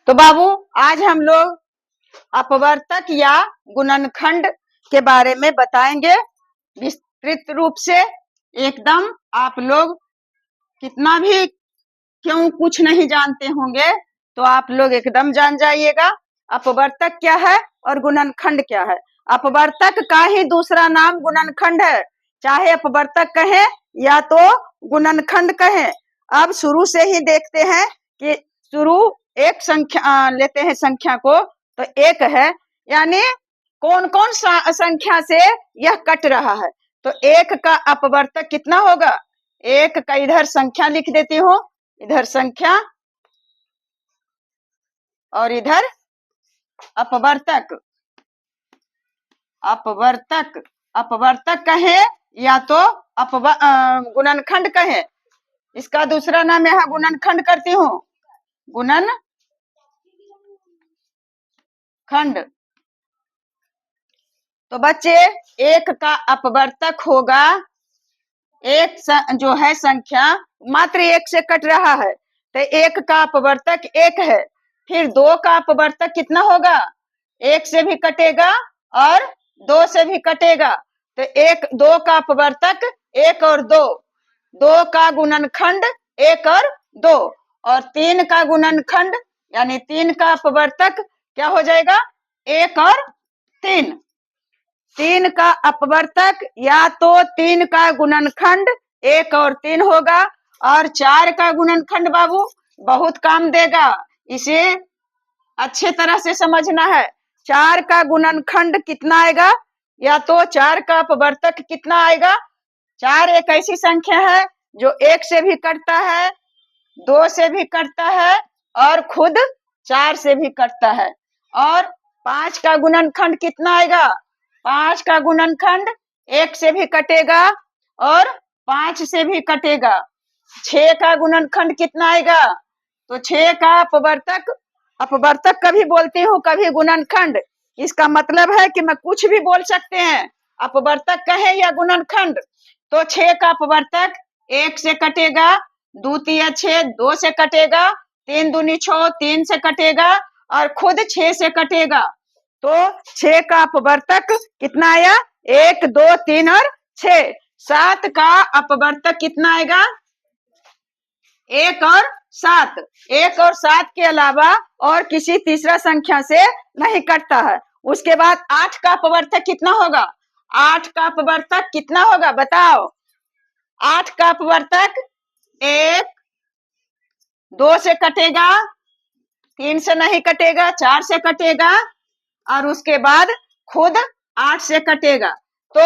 तो बाबू आज हम लोग अपवर्तक या गुणनखंड के बारे में बताएंगे विस्तृत रूप से। एकदम आप लोग कितना भी क्यों कुछ नहीं जानते होंगे तो आप लोग एकदम जान जाइएगा अपवर्तक क्या है और गुणनखंड क्या है। अपवर्तक का ही दूसरा नाम गुणनखंड है, चाहे अपवर्तक कहें या तो गुणनखंड कहें। अब शुरू से ही देखते हैं कि शुरू एक संख्या लेते हैं, संख्या को तो एक है, यानी कौन कौन संख्या से यह कट रहा है। तो एक का अपवर्तक कितना होगा, एक का इधर संख्या लिख देती हूँ, इधर संख्या और इधर अपवर्तक। अपवर्तक अपवर्तक कहे या तो गुणनखंड कहे, इसका दूसरा नाम यहाँ गुणनखंड करती हूँ, गुणनखंड। तो बच्चे एक का अपवर्तक होगा, एक जो है संख्या मात्र एक से कट रहा है तो एक का अपवर्तक एक है। फिर दो का अपवर्तक कितना होगा, एक से भी कटेगा और दो से भी कटेगा तो एक, दो का अपवर्तक एक और दो, दो का गुणनखंड एक और दो, और तीन का गुणनखंड यानी तीन का अपवर्तक क्या हो जाएगा, एक और तीन। तीन का अपवर्तक या तो तीन का गुणनखंड एक और तीन होगा, और चार का गुणनखंड बाबू बहुत काम देगा, इसे अच्छे तरह से समझना है। चार का गुणनखंड कितना आएगा, या तो चार का अपवर्तक कितना आएगा। चार एक ऐसी संख्या है जो एक से भी कटता है, दो से भी कटता है और खुद चार से भी कटता है। और पांच का गुणनखंड कितना आएगा, पांच का गुणनखंड एक से भी कटेगा और पांच से भी कटेगा। छह का गुणनखंड कितना आएगा, तो छह का अपवर्तक, अपवर्तक कभी बोलती हूँ कभी गुणनखंड, इसका मतलब है कि मैं कुछ भी बोल सकते हैं, अपवर्तक कहे या गुणनखंड। तो छह का अपवर्तक एक से कटेगा, दो तिया छह दो से कटेगा, तीन दूनी छह तीन से कटेगा और खुद छह से कटेगा। तो छह का अपवर्तक कितना आया, एक दो तीन और छह। सात का अपवर्तक कितना आएगा, एक और सात। एक और सात के अलावा और किसी तीसरा संख्या से नहीं कटता है। उसके बाद आठ का अपवर्तक कितना होगा, आठ का अपवर्तक कितना होगा बताओ। आठ का अपवर्तक एक, दो से कटेगा, तीन से नहीं कटेगा, चार से कटेगा और उसके बाद खुद आठ से कटेगा। तो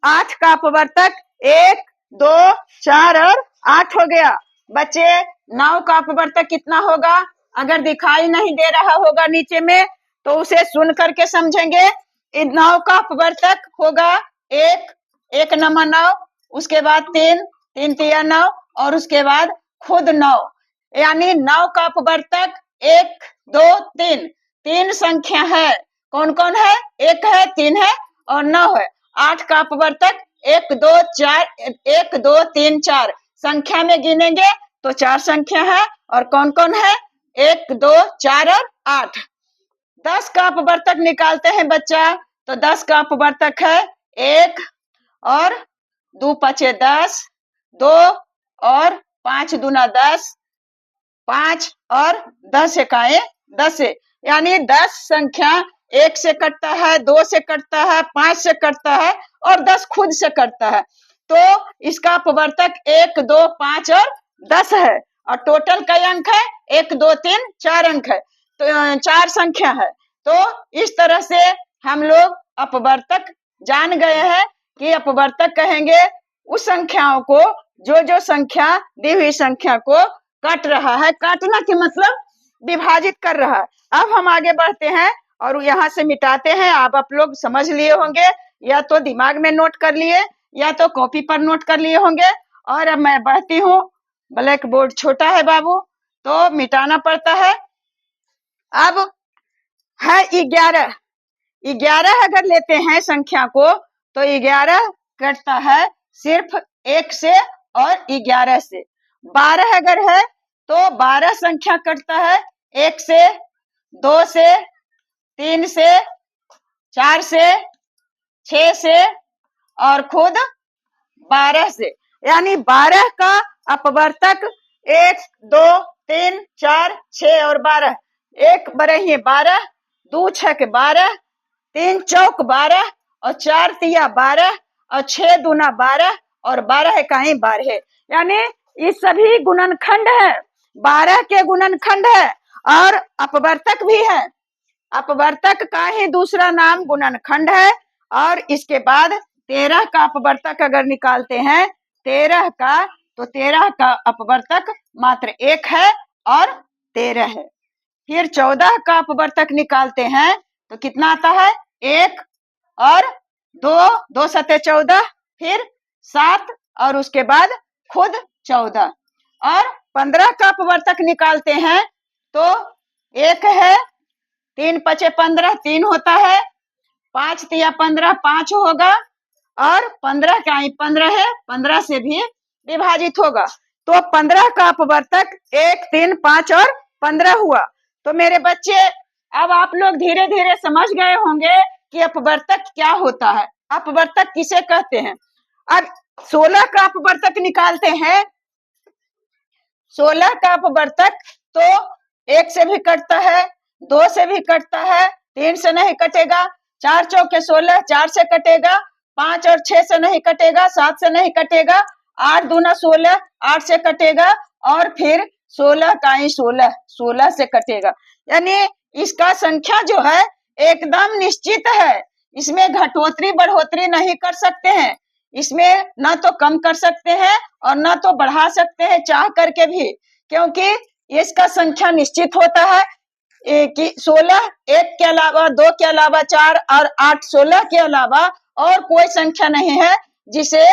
आठ का अपवर्तक एक दो चार और आठ हो गया। बच्चे नौ का अपवर्तक कितना होगा, अगर दिखाई नहीं दे रहा होगा नीचे में तो उसे सुन करके समझेंगे। नौ का अपवर्तक होगा एक, एक नंबर नौ, उसके बाद तीन, तीन तिया नौ और उसके बाद खुद नौ, यानी नौ का अपवर्तक एक दो तीन। तीन संख्या है, कौन कौन है, एक है, तीन है और नौ है। आठ का अपवर्तक एक दो चार, एक दो तीन चार, संख्या में गिनेंगे तो चार संख्या है और कौन कौन है, एक दो चार और आठ। 10 का अपवर्तक निकालते हैं बच्चा, तो 10 का अपवर्तक है एक और दो पचे 10, दो और पांच दूना 10, पांच और 10 इकाएं 10 है, यानी 10 संख्या एक से कटता है, दो से कटता है, पांच से कटता है और 10 खुद से कटता है। तो इसका अपवर्तक एक दो पांच और 10 है और टोटल कई अंक है, एक दो तीन चार अंक है, तो चार संख्या है। तो इस तरह से हम लोग अपवर्तक जान गए हैं कि अपवर्तक कहेंगे उस संख्याओं को जो जो संख्या दी हुई संख्या को काट रहा है, काटना के मतलब विभाजित कर रहा है। अब हम आगे बढ़ते हैं और यहाँ से मिटाते हैं। आप लोग समझ लिए होंगे, या तो दिमाग में नोट कर लिए या तो कॉपी पर नोट कर लिए होंगे। और अब मैं बढ़ती हूँ, ब्लैक बोर्ड छोटा है बाबू तो मिटाना पड़ता है। अब है 11, 11 अगर लेते हैं संख्या को तो 11 कटता है सिर्फ एक से और 11 से। 12 अगर है तो 12 संख्या कटता है एक से 2 से, 3 से, 4 से, 6 से और खुद 12 से। यानी 12 का अपवर्तक 1, 2, 3, 4, 6 और 12। 1 बरही 12, 2 छक 12, 3 चौक 12 और 4 तिया 12 और 6 दूना 12 और 12 इकाई 12। यानी ये सभी गुणनखंड है, 12 के गुणनखंड है और अपवर्तक भी है। अपवर्तक का ही दूसरा नाम गुणनखंड है। और इसके बाद 13 का अपवर्तक अगर निकालते हैं 13 का, तो 13 का अपवर्तक मात्र 1 है और 13 है। फिर 14 का अपवर्तक निकालते हैं तो कितना आता है? 1 और 2, 2 सते 14, फिर 7 और उसके बाद खुद 14। और 15 का अपवर्तक निकालते हैं तो 1 है, 3 पचे 15, 3 होता है, 5 तिया 15, 5 होगा और 15 का 15 है, 15 से भी विभाजित होगा। तो 15 का अपवर्तक 1, 3, 5 और 15 हुआ। तो मेरे बच्चे अब आप लोग धीरे धीरे समझ गए होंगे कि अपवर्तक क्या होता है, अपवर्तक किसे कहते हैं। अब 16 का अपवर्तक निकालते हैं। 16 का अपवर्तक तो 1 से भी कटता है, 2 से भी कटता है, 3 से नहीं कटेगा, 4 चौके 16, 4 से कटेगा, 5 और 6 से नहीं कटेगा, 7 से नहीं कटेगा, 8 दूना 16, 8 से कटेगा और फिर 16 का ही 16, 16 से कटेगा। यानी इसका संख्या जो है एकदम निश्चित है, इसमें घटोतरी बढ़ोतरी नहीं कर सकते हैं, इसमें ना तो कम कर सकते हैं और ना तो बढ़ा सकते हैं चाह करके भी, क्योंकि इसका संख्या निश्चित होता है कि 16 1 के अलावा, 2 के अलावा 4 और 8 16 के अलावा और कोई संख्या नहीं है जिसे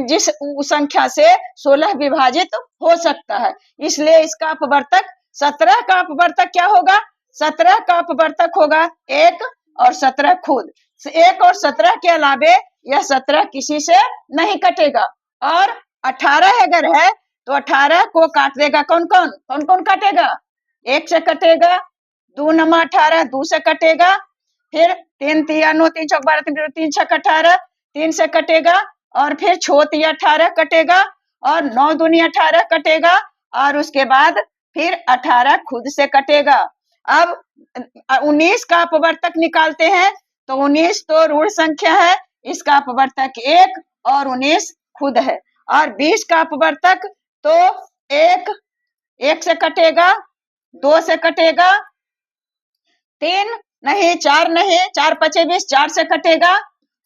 जिस संख्या से 16 विभाजित हो सकता है। इसलिए इसका अपवर्तक 17 का अपवर्तक क्या होगा? 17 का अपवर्तक होगा 1 और 17 खुद। 1 और 17 के अलावे यह 17 किसी से नहीं कटेगा। और 18 अगर है तो 18 को काट देगा कौन कौन? कौन कौन काटेगा? 1 से कटेगा, 2 नमा 18, 2 से कटेगा, फिर 3 तिया 9, 3 चौक 12, 3 छक 18, 3 से कटेगा और फिर 6 तिया 18 कटेगा और 9 दूनी 18 कटेगा और उसके बाद फिर 18 खुद से कटेगा। अब 19 का अपवर्तक निकालते हैं तो 19 तो ऋण संख्या है, इसका अपवर्तक 1 और 19 खुद है। और 20 का अपवर्तक तो 1 से कटेगा, 2 से कटेगा, 3 नहीं, 4 नहीं, 4 पचे 20, 4 से कटेगा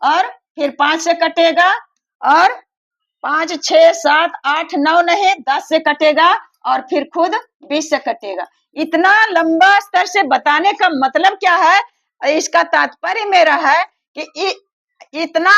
और फिर 5 से कटेगा और 5, 6, 7, 8, 9 नहीं, 10 से कटेगा और फिर खुद 20 से कटेगा। इतना लंबा स्तर से बताने का मतलब क्या है? इसका तात्पर्य मेरा है कि इतना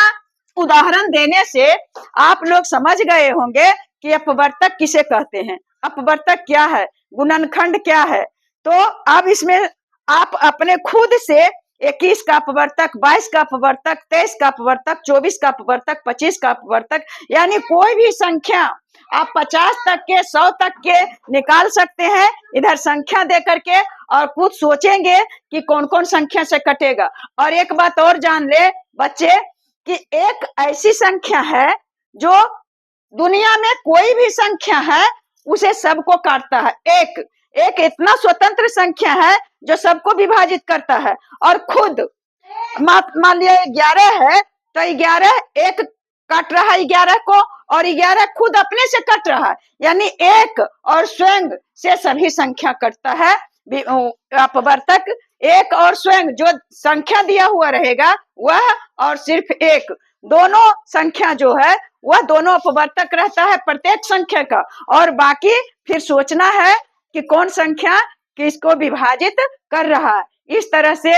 उदाहरण देने से आप लोग समझ गए होंगे कि अपवर्तक किसे कहते हैं, अपवर्तक क्या है, गुणनखंड क्या है। तो अब इसमें आप अपने खुद से 21 का अपवर्तक, 22 का अपवर्तक, 23 का अपवर्तक, 24 का अपवर्तक, 25 का अपवर्तक, यानी कोई भी संख्या आप 50 तक के, 100 तक के निकाल सकते हैं इधर संख्या दे करके, और कुछ सोचेंगे कि कौन कौन संख्या से कटेगा। और एक बात और जान ले बच्चे कि एक ऐसी संख्या है जो दुनिया में कोई भी संख्या है उसे सबको काटता है। एक इतना स्वतंत्र संख्या है जो सबको विभाजित करता है। और खुद मान लिया 11 है तो 11 एक काट रहा है 11 को और 11 खुद अपने से कट रहा है, यानी एक और स्वयं से सभी संख्या कटता है। अपवर्तक एक और स्वयं जो संख्या दिया हुआ रहेगा वह और सिर्फ एक, दोनों संख्या जो है वह दोनों अपवर्तक रहता है प्रत्येक संख्या का। और बाकी फिर सोचना है कि कौन संख्या किसको विभाजित कर रहा है। इस तरह से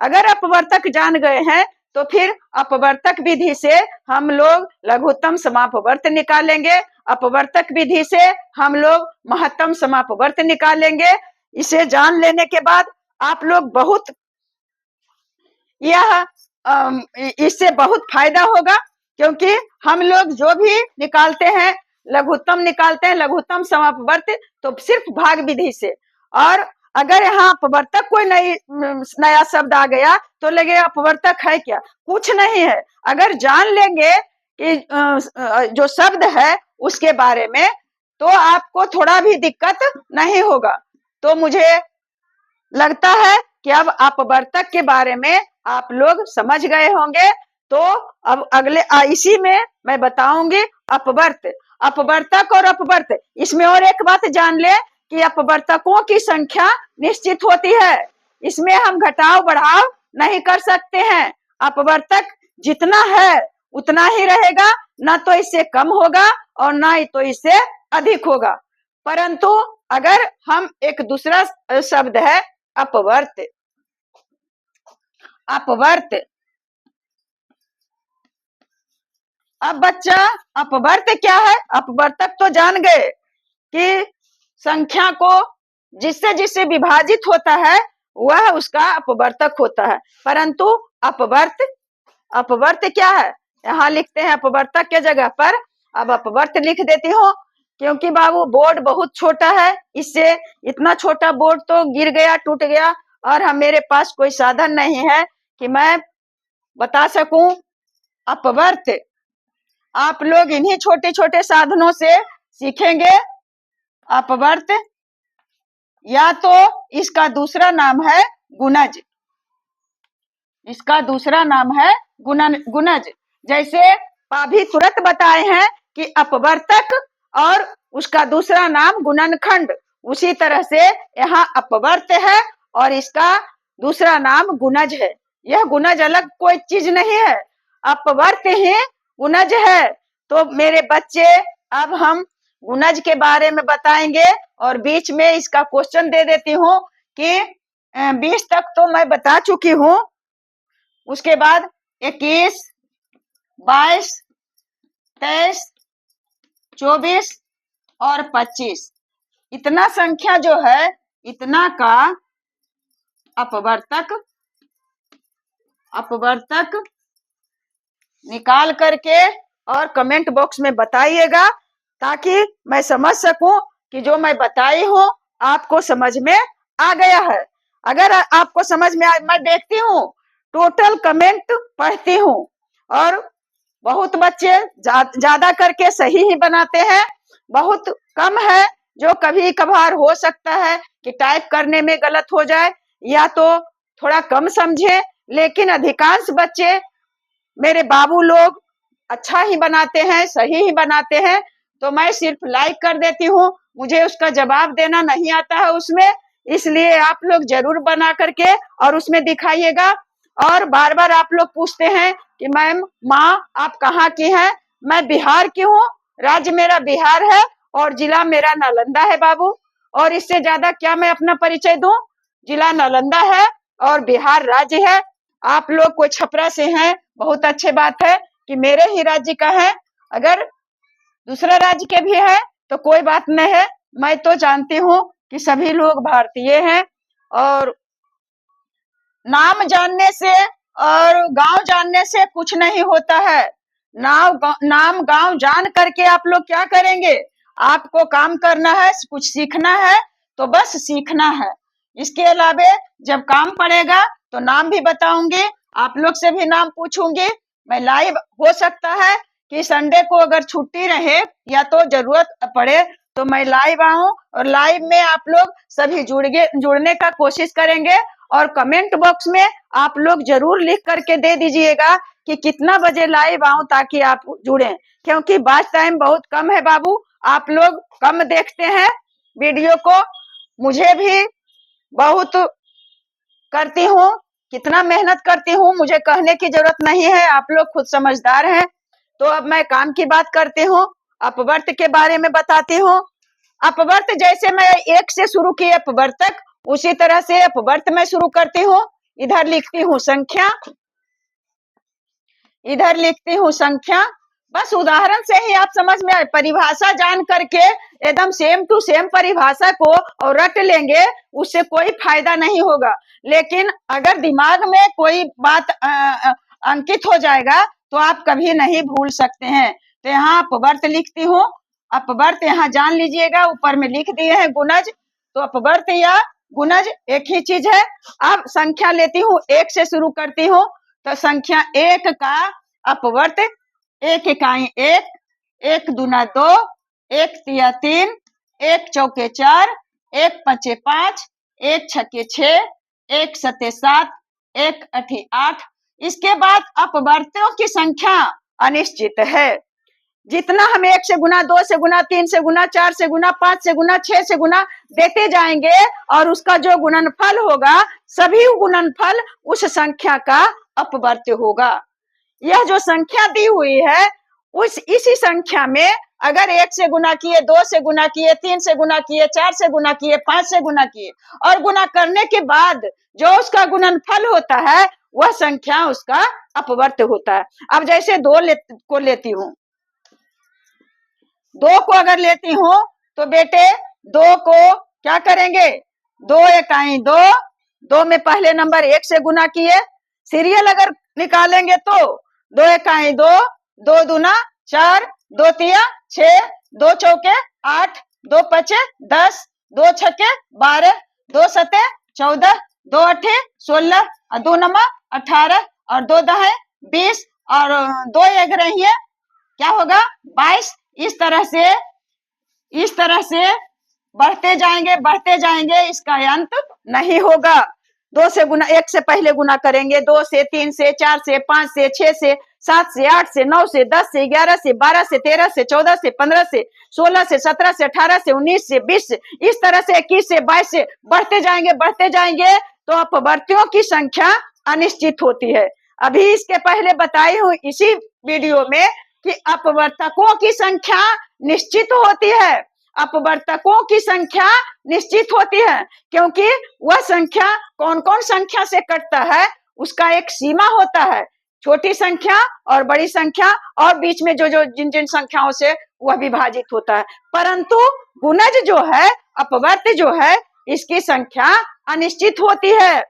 अगर अपवर्तक जान गए हैं तो फिर अपवर्तक विधि से हम लोग लघुत्तम समापवर्त निकालेंगे, अपवर्तक विधि से हम लोग महत्तम समापवर्त निकालेंगे। इसे जान लेने के बाद आप लोग बहुत इससे बहुत फायदा होगा, क्योंकि हम लोग जो भी निकालते हैं लघुत्तम निकालते हैं, लघुत्तम समापवर्त तो सिर्फ भाग विधि से। और अगर यहाँ अपवर्तक कोई नया शब्द आ गया तो लगे अपवर्तक है क्या, कुछ नहीं है। अगर जान लेंगे कि जो शब्द है उसके बारे में तो आपको थोड़ा भी दिक्कत नहीं होगा। तो मुझे लगता है कि अब अपवर्तक के बारे में आप लोग समझ गए होंगे। तो अब अगले इसी में मैं बताऊंगी अपवर्त, अपवर्तक और अपवर्त। इसमें और एक बात जान ले कि अपवर्तकों की संख्या निश्चित होती है, इसमें हम घटाव बढ़ाव नहीं कर सकते हैं। अपवर्तक जितना है उतना ही रहेगा, ना तो इससे कम होगा और ना ही तो इससे अधिक होगा। परंतु अगर हम एक दूसरा शब्द है अपवर्त, अपवर्त। अब बच्चा अपवर्त क्या है, अपवर्तक तो जान गए कि संख्या को जिससे जिससे विभाजित होता है वह उसका अपवर्तक होता है। परंतु अपवर्त, अपवर्त क्या है, यहाँ लिखते हैं अपवर्तक के जगह पर अब अपवर्त लिख देती हूँ, क्योंकि बाबू बोर्ड बहुत छोटा है, इससे इतना छोटा बोर्ड तो गिर गया टूट गया और हम मेरे पास कोई साधन नहीं है कि मैं बता सकूं अपवर्त। आप लोग इन्हीं छोटे छोटे साधनों से सीखेंगे अपवर्त। या तो इसका दूसरा नाम है गुणज, इसका दूसरा नाम है गुणज। जैसे अभी तुरंत बताए हैं कि अपवर्तक और उसका दूसरा नाम गुणनखंड, उसी तरह से यहाँ अपवर्त है और इसका दूसरा नाम गुणज है। यह गुणज अलग कोई चीज नहीं है, अपवर्त ही गुणज है। तो मेरे बच्चे अब हम गुणज के बारे में बताएंगे और बीच में इसका क्वेश्चन दे देती हूँ कि 20 तक तो मैं बता चुकी हूँ, उसके बाद 21, 22, 23, 24 और 25 इतना संख्या जो है इतना का अपवर्तक, अपवर्तक निकाल करके और कमेंट बॉक्स में बताइएगा ताकि मैं समझ सकूं कि जो मैं बताई हूं आपको समझ में आ गया है। अगर आपको समझ में मैं देखती हूँ टोटल कमेंट पढ़ती हूँ और बहुत बच्चे ज्यादा करके सही ही बनाते हैं, बहुत कम है जो कभी कभार हो सकता है कि टाइप करने में गलत हो जाए या तो थोड़ा कम समझे, लेकिन अधिकांश बच्चे मेरे बाबू लोग अच्छा ही बनाते हैं, सही ही बनाते हैं। तो मैं सिर्फ लाइक कर देती हूँ, मुझे उसका जवाब देना नहीं आता है उसमें, इसलिए आप लोग जरूर बना करके और उसमें दिखाइएगा। और बार बार आप लोग पूछते हैं कि मैम माँ आप कहाँ की हैं, मैं बिहार की हूँ, राज्य मेरा बिहार है और जिला मेरा नालंदा है बाबू। और इससे ज्यादा क्या मैं अपना परिचय दूं, जिला नालंदा है और बिहार राज्य है। आप लोग कोई छपरा से हैं, बहुत अच्छे बात है कि मेरे ही राज्य का है, अगर दूसरा राज्य के भी है तो कोई बात नहीं है। मैं तो जानती हूँ कि सभी लोग भारतीय हैं और नाम जानने से और गांव जानने से कुछ नहीं होता है। नाम गांव जान करके आप लोग क्या करेंगे, आपको काम करना है, कुछ सीखना है तो बस सीखना है। इसके अलावा जब काम पड़ेगा तो नाम भी बताऊंगी, आप लोग से भी नाम पूछूंगी। मैं लाइव हो सकता है कि संडे को अगर छुट्टी रहे या तो जरूरत पड़े तो मैं लाइव आऊं और लाइव में आप लोग सभी जुड़ने का कोशिश करेंगे। और कमेंट बॉक्स में आप लोग जरूर लिख करके दे दीजिएगा कि कितना बजे लाइव आऊं ताकि आप जुड़ें, क्योंकि बात टाइम बहुत कम है बाबू, आप लोग कम देखते हैं वीडियो को। मुझे भी बहुत करती हूँ, कितना मेहनत करती हूँ मुझे कहने की जरूरत नहीं है, आप लोग खुद समझदार हैं। तो अब मैं काम की बात करती हूँ, अपवर्त के बारे में बताती हूँ। अपवर्त जैसे मैं एक से शुरू की अपवर्तक, उसी तरह से अपवर्त में शुरू करती हूँ। इधर लिखती हूँ संख्या, इधर लिखती हूँ संख्या। बस उदाहरण से ही आप समझ में आए, परिभाषा जान करके एकदम सेम टू सेम परिभाषा को और रट लेंगे उससे कोई फायदा नहीं होगा। लेकिन अगर दिमाग में कोई बात अंकित हो जाएगा तो आप कभी नहीं भूल सकते हैं। तो यहाँ अपवर्त लिखती हूँ, अपवर्त यहाँ जान लीजिएगा ऊपर में लिख दिए हैं गुणज, तो अपवर्त या गुणज एक ही चीज है। अब संख्या लेती हूँ, एक से शुरू करती हूँ, तो संख्या एक का अपवर्त एक इकाई एक, एक दूना दो, एक तिया तीन, एक चौके चार, एक पचे पांच, एक छके छह, एक सते सात, एक अठी आठ। इसके बाद अपवर्तों की संख्या अनिश्चित है। जितना हम एक से गुना, दो से गुना, तीन से गुना, चार से गुना, पांच से गुना, छह से गुना देते जाएंगे और उसका जो गुणनफल होगा, सभी गुणनफल उस संख्या का अपवर्त्य होगा। यह जो संख्या दी हुई है, उस इसी संख्या में अगर एक से गुना किए, दो से गुना किए, तीन से गुना किए, चार से गुना किए, पांच से गुना किए और गुना करने के बाद जो उसका गुणनफल होता है, वह संख्या उसका अपवर्त्य होता है। अब जैसे को लेती हूँ, दो को अगर लेती हूँ तो बेटे दो को क्या करेंगे, दो इकाई दो, दो में पहले नंबर एक से गुना किए, सीरियल अगर निकालेंगे तो दो इकाई दो, दो दूना चार, दो तिया छह, दो चौके आठ, दो पचे 10, दो छके 12, दो सते 14, दो अठे 16, दो नमा 18 और दो दहे 20 और दो एक रही है, क्या होगा 22। इस तरह से बढ़ते जाएंगे, इसका अंत नहीं होगा। दो से गुना, एक से पहले गुना करेंगे, दो से, तीन से, चार से, पांच से, छह से, सात से, आठ से, नौ से, 10 से, 11 से, 12 से, 13 से, 14 से, 15 से, 16 से, 17 से, 18 से, 19 से, 20 से, इस तरह से 21 से, 22 से बढ़ते जाएंगे तो अपवर्त्यों की संख्या अनिश्चित होती है। अभी इसके पहले बताई हूँ इसी वीडियो में कि अपवर्तकों की संख्या निश्चित होती है। अपवर्तकों की संख्या निश्चित होती है क्योंकि वह संख्या कौन कौन संख्या से कटता है, उसका एक सीमा होता है, छोटी संख्या और बड़ी संख्या और बीच में जो जिन जिन संख्याओं से वह विभाजित होता है। परंतु गुणज जो है, अपवर्त्य जो है, इसकी संख्या अनिश्चित होती है।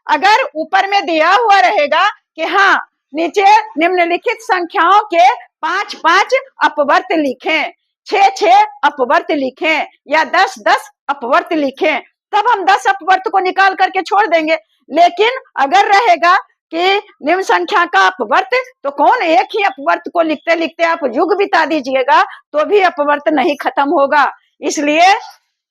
अगर ऊपर में दिया हुआ रहेगा कि हाँ नीचे निम्नलिखित संख्याओं के 5-5 अपवर्त्य लिखें, 6-6 अपवर्त्य लिखें या 10-10 अपवर्त्य लिखें, तब हम 10 अपवर्त्य को निकाल करके छोड़ देंगे। लेकिन अगर रहेगा कि निम्न संख्या का अपवर्त्य, तो कौन एक ही अपवर्त्य को लिखते लिखते आप युग बिता दीजिएगा तो भी अपवर्त्य नहीं खत्म होगा। इसलिए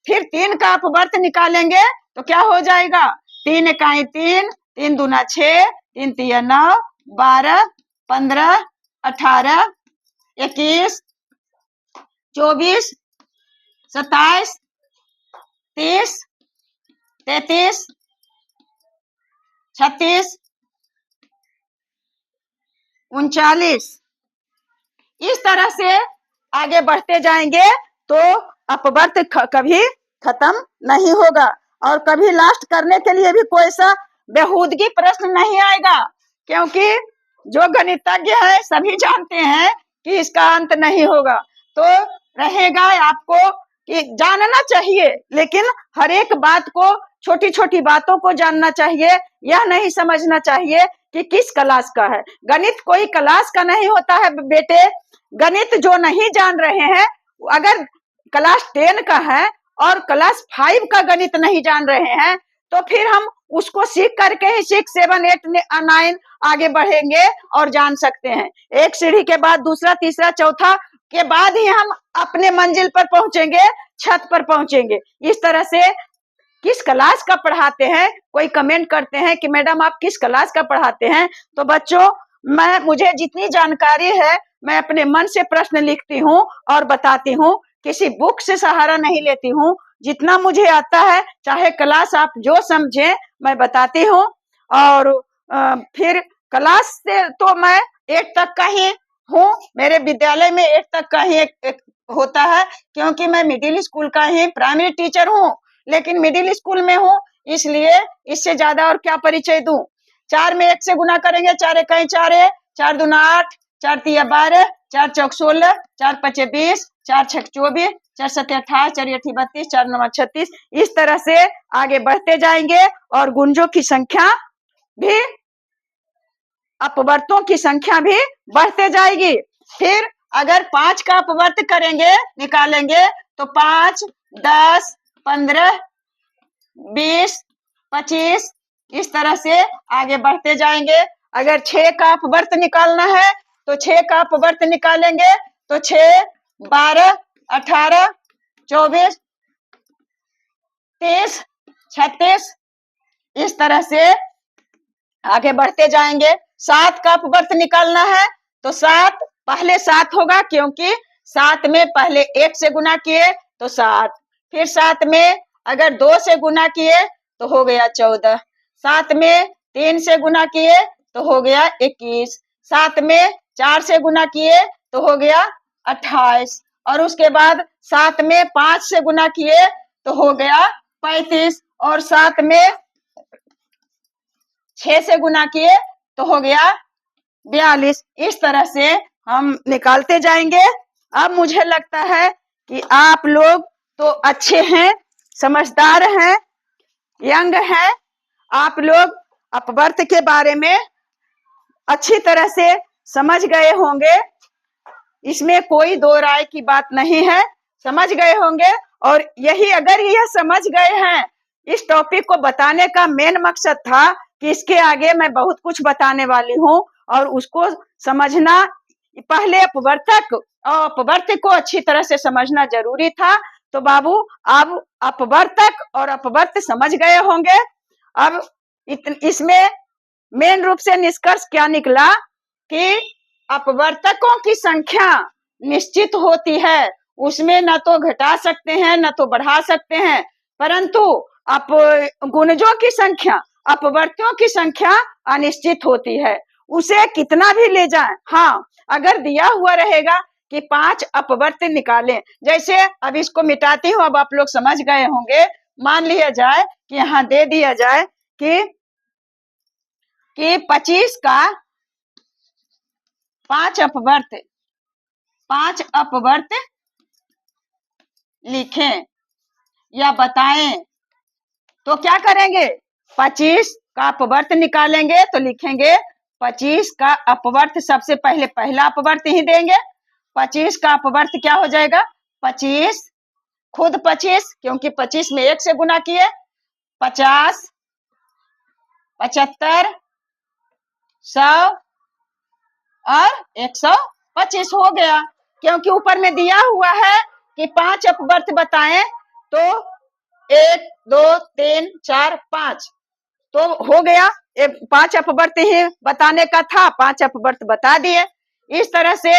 फिर 3 का अपवर्त्य निकालेंगे तो क्या हो जाएगा, 3 इकाई 3, 3 दूना 6, 3 तिया 9, 12, 15, 18, 21, 24, 27, 30, 33, 36, 39। इस तरह से आगे बढ़ते जाएंगे तो अपवर्त्य कभी खत्म नहीं होगा और कभी लास्ट करने के लिए भी कोई सा बेहूदगी प्रश्न नहीं आएगा, क्योंकि जो गणितज्ञ है सभी जानते हैं कि इसका अंत नहीं होगा। तो रहेगा आपको कि जानना चाहिए, लेकिन हर एक बात को, छोटी छोटी बातों को जानना चाहिए। यह नहीं समझना चाहिए कि किस क्लास का है। गणित कोई क्लास का नहीं होता है बेटे। गणित जो नहीं जान रहे हैं, अगर क्लास 10 का है और क्लास 5 का गणित नहीं जान रहे हैं, तो फिर हम उसको सीख करके ही 6, 7, 8, 9 आगे बढ़ेंगे और जान सकते हैं। एक सीढ़ी के बाद दूसरा, तीसरा, चौथा के बाद ही हम अपने मंजिल पर पहुंचेंगे, छत पर पहुंचेंगे। इस तरह से किस क्लास का पढ़ाते हैं, कोई कमेंट करते हैं कि मैडम आप किस क्लास का पढ़ाते हैं, तो बच्चों मुझे जितनी जानकारी है मैं अपने मन से प्रश्न लिखती हूँ और बताती हूँ, किसी बुक से सहारा नहीं लेती हूँ। जितना मुझे आता है, चाहे क्लास आप जो समझे मैं बताती हूँ। और फिर क्लास से तो मैं 8 तक का ही हूँ, मेरे विद्यालय में 8 तक का ही एक होता है, क्योंकि मैं मिडिल स्कूल का ही प्राइमरी टीचर हूँ, लेकिन मिडिल स्कूल में हूँ, इसलिए इससे ज्यादा और क्या परिचय दूं। 4 में 1 से गुना करेंगे, 4 इकाई 4 है, 4 दूना 8, 4 तिया 12, 4 चौक 16, 4 पचे 20, 4 छक 24, 4 सते 28, 4 अठी 32, 4 नवा 36। इस तरह से आगे बढ़ते जाएंगे और गुंजों की संख्या भी, अपवर्तों की संख्या भी बढ़ते जाएगी। फिर अगर 5 का अपवर्त करेंगे, निकालेंगे, तो 5, 10, 15, 20, 25 इस तरह से आगे बढ़ते जाएंगे। अगर 6 का अपवर्त निकालना है तो 6 का अपवर्त निकालेंगे तो 6, 12, 18, 24, 30, 36 इस तरह से आगे बढ़ते जाएंगे। 7 का अपवर्त निकालना है तो 7 पहले 7 होगा, क्योंकि 7 में पहले 1 से गुना किए तो 7, फिर 7 में अगर 2 से गुना किए तो हो गया 14, 7 में 3 से गुना किए तो हो गया 21, 7 में 4 से गुना किए तो हो गया 28 और उसके बाद 7 में 5 से गुना किए तो हो गया 35 और 7 में 6 से गुना किए तो हो गया 42। इस तरह से हम निकालते जाएंगे। अब मुझे लगता है कि आप लोग तो अच्छे हैं, समझदार हैं, यंग हैं, आप लोग अपवर्त के बारे में अच्छी तरह से समझ गए होंगे। इसमें कोई दो राय की बात नहीं है, समझ गए होंगे। और यही अगर यह समझ गए हैं, इस टॉपिक को बताने का मेन मकसद था कि इसके आगे मैं बहुत कुछ बताने वाली हूँ और उसको समझना, पहले अपवर्तक और अपवर्त को अच्छी तरह से समझना जरूरी था। तो बाबू अब अपवर्तक और अपवर्त समझ गए होंगे। अब इसमें मेन रूप से निष्कर्ष क्या निकला कि अपवर्तकों की संख्या निश्चित होती है, उसमें न तो घटा सकते हैं न तो बढ़ा सकते हैं, परंतु गुणजों की संख्या, अपवर्तियों की संख्या अनिश्चित होती है, उसे कितना भी ले जाएं। हाँ, अगर दिया हुआ रहेगा कि 5 अपवर्त निकालें, जैसे अब इसको मिटाती हूँ, अब आप लोग समझ गए होंगे। मान लिया जाए कि यहाँ दे दिया जाए कि 25 का 5 अपवर्त लिखें या बताएं, तो क्या करेंगे? 25 का अपवर्त निकालेंगे तो लिखेंगे 25 का अपवर्त, सबसे पहले पहला अपवर्त ही देंगे। 25 का अपवर्त क्या हो जाएगा? 25 खुद 25, क्योंकि 25 में 1 से गुना किए, 50, 75, 100 और 125 हो गया। क्योंकि ऊपर में दिया हुआ है कि 5 अपवर्त बताएं, तो 1, 2, 3, 4, 5 तो हो गया। 5 अपवर्त ही बताने का था, 5 अपवर्त बता दिए। इस तरह से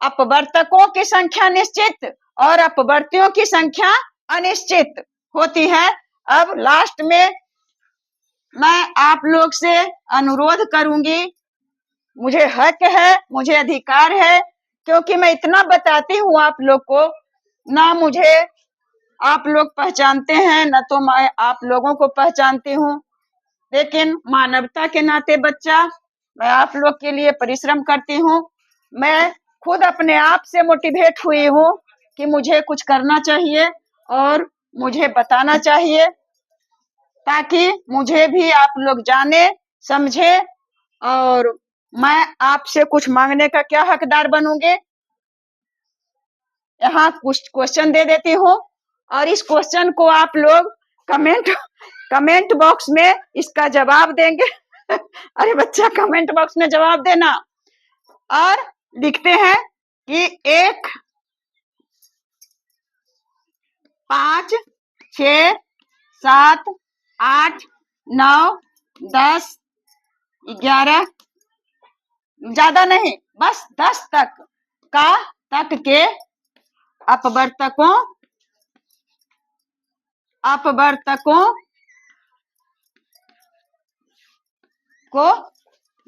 अपवर्तकों की संख्या निश्चित और अपवर्तियों की संख्या अनिश्चित होती है। अब लास्ट में मैं आप लोग से अनुरोध करूंगी, मुझे हक है, मुझे अधिकार है, क्योंकि मैं इतना बताती हूँ आप लोग को, ना मुझे आप लोग पहचानते हैं न तो मैं आप लोगों को पहचानती हूँ, लेकिन मानवता के नाते बच्चा मैं आप लोग के लिए परिश्रम करती हूँ। मैं खुद अपने आप से मोटिवेट हुई हूँ कि मुझे कुछ करना चाहिए और मुझे बताना चाहिए, ताकि मुझे भी आप लोग जाने समझे और मैं आपसे कुछ मांगने का क्या हकदार बनूंगे। यहाँ कुछ क्वेश्चन दे देती हूँ और इस क्वेश्चन को आप लोग कमेंट बॉक्स में इसका जवाब देंगे। अरे बच्चा, कमेंट बॉक्स में जवाब देना और लिखते हैं कि 1, 5, 6, 7, 8, 9, 10, 11, ज्यादा नहीं, बस 10 तक के अपवर्तकों को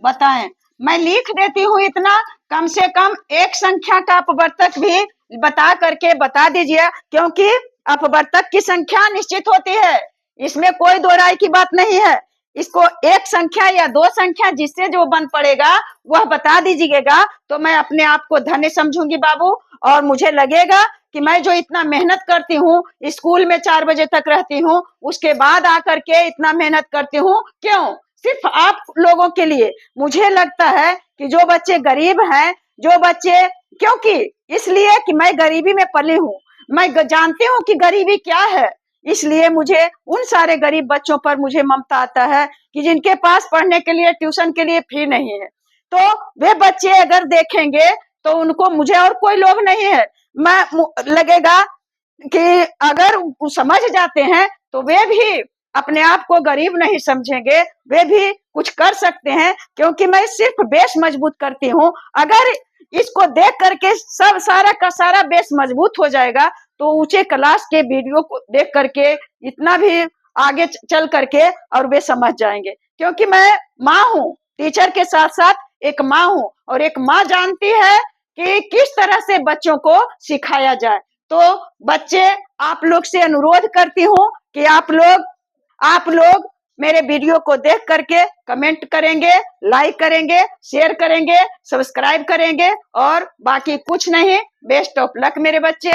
बताएं। मैं लिख देती हूँ इतना, कम से कम एक संख्या का अपवर्तक भी बता करके बता दीजिए, क्योंकि अपवर्तक की संख्या निश्चित होती है, इसमें कोई दो राय की बात नहीं है। इसको एक संख्या या दो संख्या जिससे जो बन पड़ेगा वह बता दीजिएगा, तो मैं अपने आप को धन्य समझूंगी बाबू। और मुझे लगेगा कि मैं जो इतना मेहनत करती हूँ, स्कूल में 4 बजे तक रहती हूँ, उसके बाद आकर के इतना मेहनत करती हूँ, क्यों? सिर्फ आप लोगों के लिए। मुझे लगता है कि जो बच्चे गरीब हैं, जो बच्चे, क्योंकि इसलिए कि मैं गरीबी में पली हूँ, मैं जानती हूँ कि गरीबी क्या है। इसलिए मुझे उन सारे गरीब बच्चों पर मुझे ममता आता है कि जिनके पास पढ़ने के लिए ट्यूशन के लिए फी नहीं है। तो वे बच्चे अगर देखेंगे तो उनको मुझे और कोई लोभ नहीं है। मैं लगेगा कि अगर वो समझ जाते हैं तो वे भी अपने आप को गरीब नहीं समझेंगे, वे भी कुछ कर सकते हैं, क्योंकि मैं सिर्फ बेस मजबूत करती हूँ। अगर इसको देख करके सब सारा का सारा बेस मजबूत हो जाएगा तो ऊंचे क्लास के वीडियो को देख करके इतना भी आगे चल करके और वे समझ जाएंगे। क्योंकि मैं माँ हूँ, टीचर के साथ साथ एक माँ हूँ, और एक माँ जानती है कि किस तरह से बच्चों को सिखाया जाए। तो बच्चे, आप लोग से अनुरोध करती हूँ कि आप लोग मेरे वीडियो को देख करके कमेंट करेंगे, लाइक करेंगे, शेयर करेंगे, सब्सक्राइब करेंगे, और बाकी कुछ नहीं। बेस्ट ऑफ लक मेरे बच्चे।